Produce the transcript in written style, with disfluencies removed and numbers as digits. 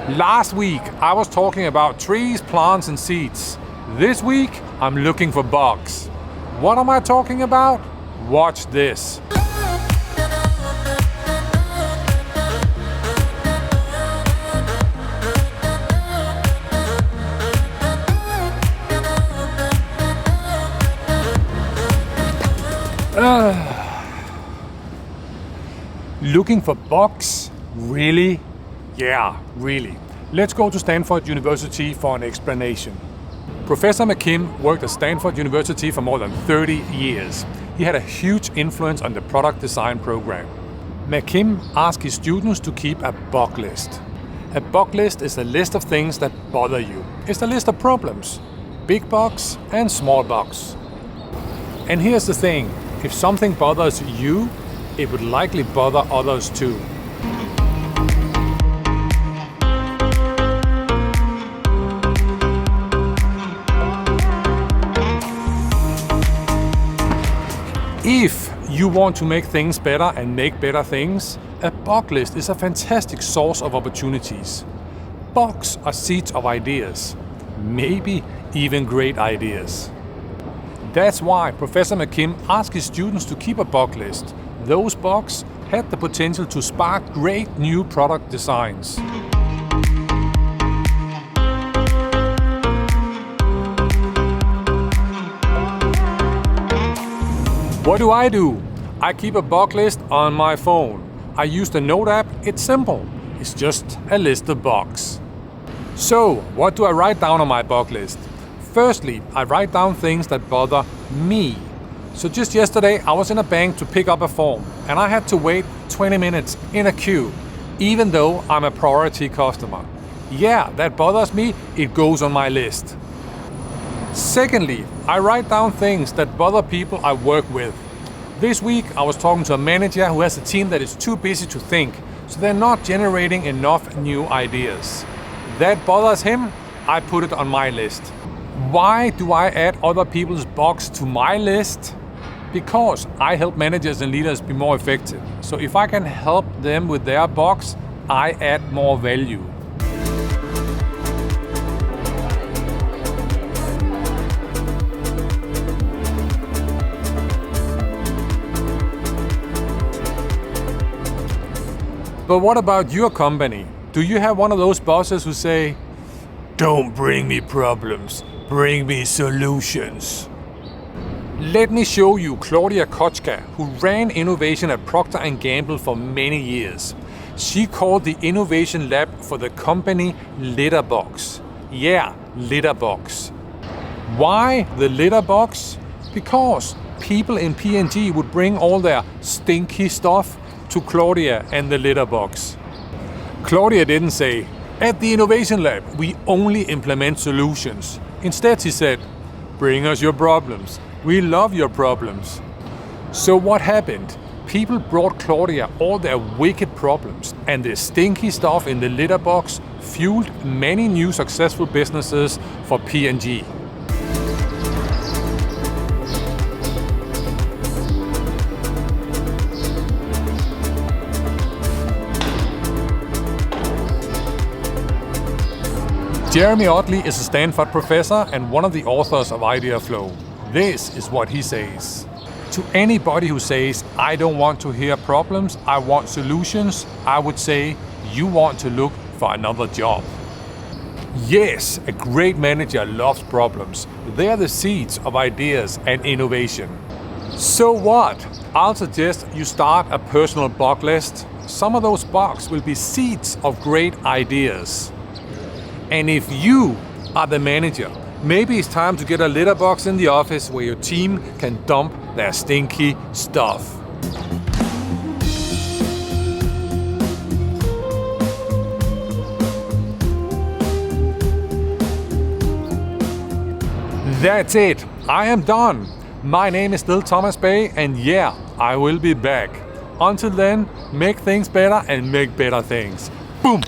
Last week I was talking about trees, plants and seeds. This week I'm looking for bugs. What am I talking about? Watch this. Looking for bugs? Really? Yeah, really. Let's go to Stanford University for an explanation. Professor McKim worked at Stanford University for more than 30 years. He had a huge influence on the product design program. McKim asked his students to keep a bug list. A bug list is a list of things that bother you. It's a list of problems, big bugs and small bugs. And here's the thing, if something bothers you, it would likely bother others too. If you want to make things better and make better things, a bug list is a fantastic source of opportunities. Bugs are seeds of ideas, maybe even great ideas. That's why Professor McKim asked his students to keep a bug list. Those bugs had the potential to spark great new product designs. What do? I keep a bug list on my phone. I use the Note app. It's simple. It's just a list of bugs. So, what do I write down on my bug list? Firstly, I write down things that bother me. So just yesterday I was in a bank to pick up a form and I had to wait 20 minutes in a queue, even though I'm a priority customer. Yeah, that bothers me. It goes on my list. Secondly, I write down things that bother people I work with. This week I was talking to a manager who has a team that is too busy to think, so they're not generating enough new ideas. That bothers him. I put it on my list. Why do I add other people's bugs to my list? Because I help managers and leaders be more effective. So if I can help them with their bugs, I add more value. But what about your company? Do you have one of those bosses who say, "Don't bring me problems, bring me solutions"? Let me show you Claudia Kochka, who ran innovation at Procter & Gamble for many years. She called the innovation lab for the company Litter Box. Yeah, Litter Box. Why the Litter Box? Because people in P&G would bring all their stinky stuff to Claudia and the Litter Box. Claudia didn't say, "At the innovation lab, we only implement solutions." Instead, she said, "Bring us your problems. We love your problems." So what happened? People brought Claudia all their wicked problems, and the stinky stuff in the litter box fueled many new successful businesses for P&G. Jeremy Otley is a Stanford professor and one of the authors of Idea Flow. This is what he says. To anybody who says, "I don't want to hear problems, I want solutions," I would say, you want to look for another job. Yes, a great manager loves problems. They are the seeds of ideas and innovation. So what? I'll suggest you start a personal bug list. Some of those bugs will be seeds of great ideas. And if you are the manager, maybe it's time to get a litter box in the office where your team can dump their stinky stuff. That's it. I am done. My name is still Tomas Bay, and yeah, I will be back. Until then, make things better and make better things. Boom!